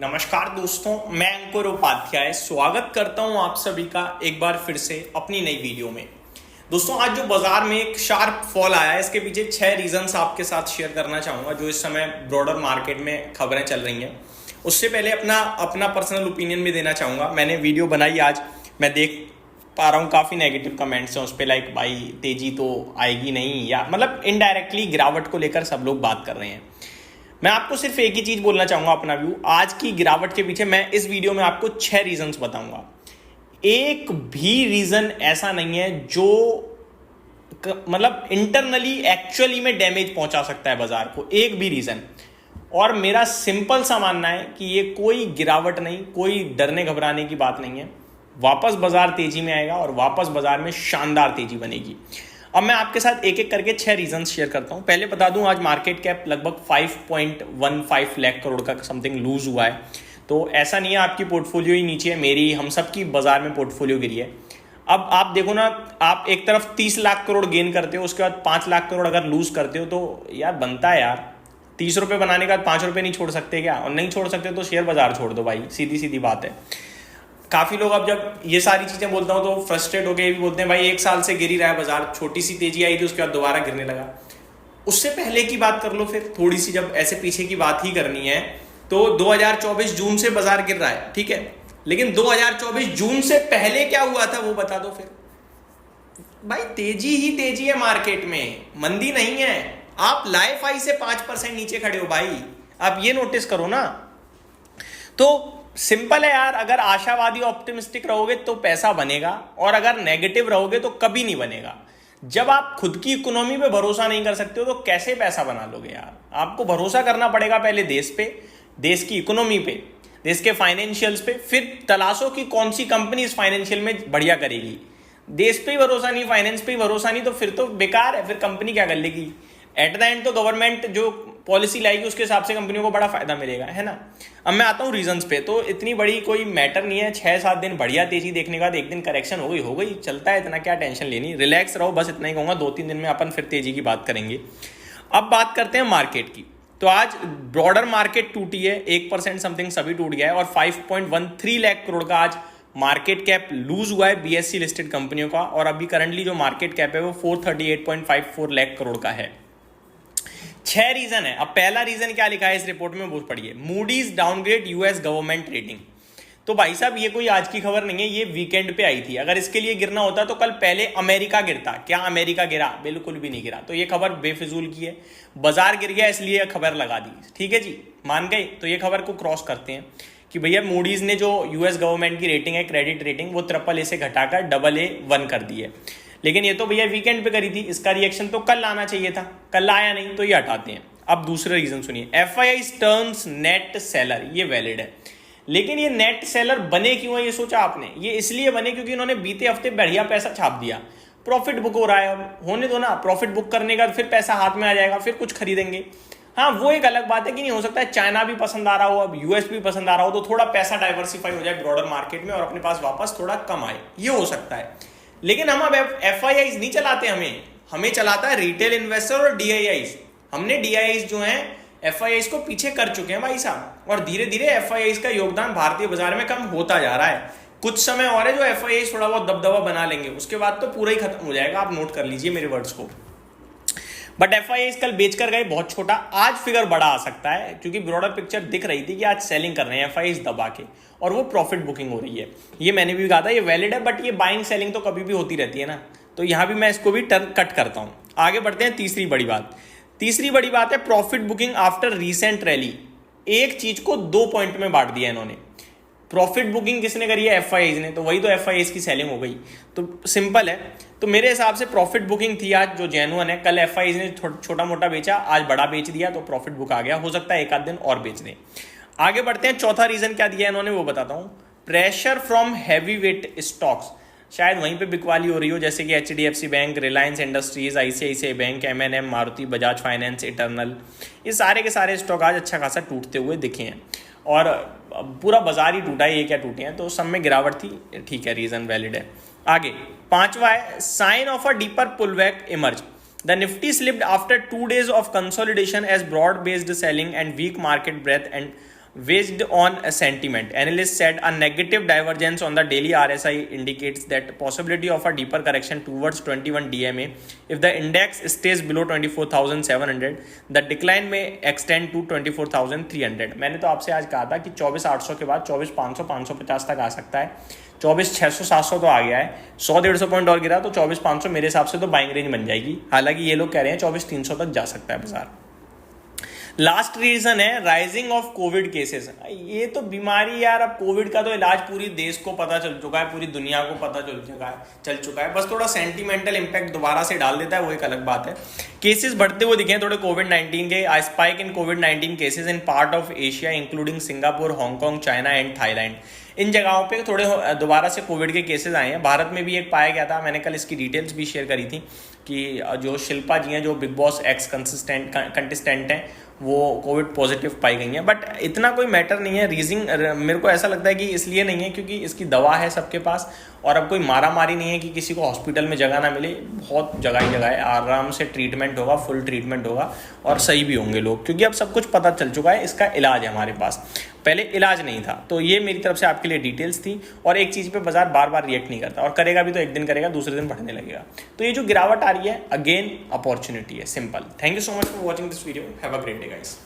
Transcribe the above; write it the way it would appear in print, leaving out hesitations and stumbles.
नमस्कार दोस्तों, मैं अंकुर उपाध्याय स्वागत करता हूं आप सभी का एक बार फिर से अपनी नई वीडियो में। दोस्तों, आज जो बाजार में एक शार्प फॉल आया है, इसके पीछे 6 रीजंस आपके साथ शेयर करना चाहूंगा जो इस समय ब्रॉडर मार्केट में खबरें चल रही हैं। उससे पहले अपना पर्सनल ओपिनियन भी देना चाहूंगा। मैंने वीडियो बनाई आज, मैं देख पा रहा हूँ काफ़ी नेगेटिव कमेंट्स हैं उस पर, लाइक भाई तेजी तो आएगी नहीं, या मतलब इनडायरेक्टली गिरावट को लेकर सब लोग बात कर रहे हैं। मैं आपको सिर्फ एक ही चीज बोलना चाहूंगा अपना व्यू। आज की गिरावट के पीछे मैं इस वीडियो में आपको 6 रीजंस बताऊंगा। एक भी रीजन ऐसा नहीं है जो मतलब इंटरनली एक्चुअली में डैमेज पहुंचा सकता है बाजार को, एक भी रीजन। और मेरा सिंपल सा मानना है कि ये कोई गिरावट नहीं, कोई डरने घबराने की बात नहीं है। वापस बाजार तेजी में आएगा और वापस बाजार में शानदार तेजी बनेगी। अब मैं आपके साथ एक एक करके 6 रीजंस शेयर करता हूं। पहले बता दूं, आज मार्केट कैप लगभग 5.15 लाख करोड़ का समथिंग लूज हुआ है। तो ऐसा नहीं है आपकी पोर्टफोलियो ही नीचे है, मेरी हम सब की बाजार में पोर्टफोलियो गिरी है। अब आप देखो ना, आप एक तरफ 30 लाख करोड़ गेन करते हो, उसके बाद 5 लाख करोड़ अगर लूज करते हो तो यार बनता है यार। 30 रुपये बनाने का 5 रुपये नहीं छोड़ सकते क्या? और नहीं छोड़ सकते तो शेयर बाजार छोड़ दो भाई, सीधी सीधी बात है। काफी लोग अब जब ये सारी चीजें बोलता हूं तो फ्रस्ट्रेट होकर ये भी बोलते हैं भाई 1 साल से गिर ही रहा है बाजार, छोटी सी तेजी आई थी उसके बाद दोबारा गिरने लगा। उससे पहले की बात कर लो फिर थोड़ी सी, जब ऐसे पीछे की बात ही करनी है तो 2024 जून से बाजार गिर रहा है, ठीक है, लेकिन 2024 जून से पहले क्या हुआ था वो बता दो फिर। भाई तेजी ही तेजी है मार्केट में, मंदी नहीं है। आप लाइफ हाई से 5% नीचे खड़े हो भाई, आप ये नोटिस करो ना। तो सिंपल है यार, अगर आशावादी ऑप्टिमिस्टिक रहोगे तो पैसा बनेगा, और अगर नेगेटिव रहोगे तो कभी नहीं बनेगा। जब आप खुद की इकोनॉमी पे भरोसा नहीं कर सकते हो तो कैसे पैसा बना लोगे यार? आपको भरोसा करना पड़ेगा पहले देश पे, देश की इकोनॉमी पे, देश के फाइनेंशियल्स पे, फिर तलाशो कि कौन सी कंपनी इस फाइनेंशियल में बढ़िया करेगी। देश पे ही भरोसा नहीं, फाइनेंस पे ही भरोसा नहीं, तो फिर तो बेकार है, फिर कंपनी क्या कर लेगी? एट द एंड तो गवर्नमेंट जो पॉलिसी लाएगी उसके हिसाब से कंपनियों को बड़ा फायदा मिलेगा, है ना। अब मैं आता हूँ रीजंस पे। तो इतनी बड़ी कोई मैटर नहीं है, 6-7 दिन बढ़िया तेजी देखने के बाद एक दिन करेक्शन हो गई, चलता है, इतना क्या टेंशन लेनी, रिलैक्स रहो, बस इतना ही कहूँगा। 2-3 दिन में अपन फिर तेजी की बात करेंगे। अब बात करते हैं मार्केट की। तो आज ब्रॉडर मार्केट टूटी है, 1% समथिंग सभी टूट गया है, और 5.13 लाख करोड़ का आज मार्केट कैप लूज हुआ है बीएससी लिस्टेड कंपनियों का। और अभी करंटली जो मार्केट कैप है वो 438.54 लाख करोड़ का है। 6 रीजन है। अब पहला रीजन क्या लिखा है इस रिपोर्ट में वो पढ़िए। Moody's downgrade US government rating. तो भाई साहब ये कोई आज की खबर नहीं है, ये वीकेंड पे आई थी। अगर इसके लिए गिरना होता तो कल पहले अमेरिका गिरता। क्या अमेरिका गिरा? बिल्कुल भी नहीं गिरा। तो ये खबर बेफिजूल की है, बाजार गिर गया इसलिए यह खबर लगा दी, ठीक है जी, मान गए। तो ये खबर को क्रॉस करते हैं कि भैया मूडीज ने जो यूएस गवर्नमेंट की रेटिंग है, क्रेडिट रेटिंग, वो AAA से घटाकर AA1 कर दी है। लेकिन ये तो भैया वीकेंड पे करी थी, इसका रिएक्शन तो कल आना चाहिए था, कल आया नहीं, तो ये हटाते हैं। अब दूसरा रीजन सुनिए। FII टर्न्स नेट सेलर, ये वैलिड है। लेकिन ये नेट सेलर बने क्यों है ये सोचा आपने? ये इसलिए बने क्योंकि इन्होंने बीते हफ्ते बढ़िया पैसा छाप दिया, प्रॉफिट बुक हो रहा है। अब होने दो ना, प्रॉफिट बुक करने का फिर पैसा हाथ में आ जाएगा, फिर कुछ खरीदेंगे। हाँ, वो एक अलग बात है कि नहीं हो सकता है चाइना भी पसंद आ रहा हो, अब यूएस भी पसंद आ रहा हो, तो थोड़ा पैसा डाइवर्सिफाई हो जाए ब्रॉडर मार्केट में और अपने पास वापस थोड़ा कम आए, ये हो सकता है। लेकिन हम अब FIIs नहीं चलाते, हमें चलाता है रिटेल इन्वेस्टर और DIIs। हमने DIIs जो हैं FIIs को पीछे कर चुके हैं भाई साहब, और धीरे धीरे FIIs का योगदान भारतीय बाजार में कम होता जा रहा है। कुछ समय और है जो FIIs थोड़ा बहुत दबदबा बना लेंगे, उसके बाद तो पूरा ही खत्म हो जाएगा। आप नोट कर लीजिए मेरे वर्ड्स को। बट FIIs कल बेचकर गए बहुत छोटा, आज फिगर बड़ा आ सकता है क्योंकि ब्रॉडर पिक्चर दिख रही थी कि आज सेलिंग कर रहे हैं FIIs दबा के, और वो प्रॉफिट बुकिंग हो रही है। ये मैंने भी कहा था, ये वैलिड है, बट ये बाइंग सेलिंग तो कभी भी होती रहती है ना, तो यहां भी मैं इसको भी टर्न कट करता हूं। आगे बढ़ते हैं। तीसरी बड़ी बात है profit booking after recent rally. एक चीज को 2 पॉइंट में बांट दिया इन्होंने। प्रॉफिट बुकिंग किसने करी है? FIIs ने, तो वही तो FIIs की सेलिंग हो गई। तो सिंपल है। तो मेरे हिसाब से प्रॉफिट बुकिंग थी आज जो जेन्युइन है। कल FIIs ने छोटा मोटा बेचा, आज बड़ा बेच दिया, तो प्रॉफिट बुक आ गया। हो सकता है एक आध दिन और बेच दें। आगे बढ़ते हैं। चौथा रीजन क्या दिया इन्होंने वो बताता हूं। Pressure from heavy weight stocks, शायद वहीं पे बिकवाली हो रही हो, जैसे कि HDFC bank, Reliance industries, ICICI bank, M&M, Maruti, Bajaj finance, eternal, ये सारे के सारे स्टॉक आज अच्छा खासा टूटते हुए दिखे हैं। और पूरा बाजार ही टूटा है, ये क्या टूटे हैं, तो सब में गिरावट थी, ठीक है, रीजन वैलिड है। आगे पांचवा है sign of a deeper pullback emerge. The Nifty slipped after 2 days of consolidation as broad based selling and weak market breadth and based on a sentiment. Analysts said a negative divergence on the daily RSI indicates that possibility of a deeper correction towards 21 DMA. If the index stays below 24,700, the decline may extend to 24,300. मैंने तो आपसे आज कहा था कि 24,800 के बाद 24,500 550 तक आ सकता है. 24,600 700 तो आ गया है. 100-150 पॉइंट और गिरा तो 24,500 मेरे हिसाब से तो बाइंग रेंज बन जाएगी. हालांकि ये लोग कह रहे हैं 24,300 तक जा सकता है बाजार. लास्ट रीजन है राइजिंग ऑफ कोविड केसेस. ये तो बीमारी यार, अब कोविड का तो इलाज पूरी देश को पता चल चुका है, पूरी दुनिया को पता चल चुका है. बस थोड़ा सेंटिमेंटल इंपैक्ट दोबारा से डाल देता है, वो एक अलग बात है. केसेस बढ़ते हुए दिखे थोड़े कोविड-19 के. आई स्पाइक इन कोविड-19 cases in part of Asia including Singapore, Hong Kong, China and Thailand. इन जगहों पे थोड़े दोबारा से कोविड के केसेस आए हैं. भारत में भी एक पाया गया था, मैंने कल इसकी डिटेल्स भी शेयर करी थी कि जो शिल्पा जी हैं, जो बिग बॉस एक्स कंटेस्टेंट हैं, वो कोविड पॉजिटिव पाई गई हैं. बट इतना कोई मैटर नहीं है. रीजन मेरे को ऐसा लगता है कि इसलिए नहीं है क्योंकि इसकी दवा है सबके पास, और अब कोई मारा मारी नहीं है कि किसी को हॉस्पिटल में जगह ना मिले. बहुत जगह ही जगह है, आराम से ट्रीटमेंट होगा, फुल ट्रीटमेंट होगा और सही भी होंगे लोग, क्योंकि अब सब कुछ पता चल चुका है. इसका इलाज है हमारे पास, पहले इलाज नहीं था. तो ये मेरी तरफ से आपके लिए डिटेल्स थी. और एक चीज़ पे बाजार बार बार रिएक्ट नहीं करता, और करेगा भी तो एक दिन करेगा, दूसरे दिन बढ़ने लगेगा. तो ये जो गिरावट आ रही है, अगेन अपॉर्चुनिटी है, simple. Thank you so much for watching this video. Have a great day guys.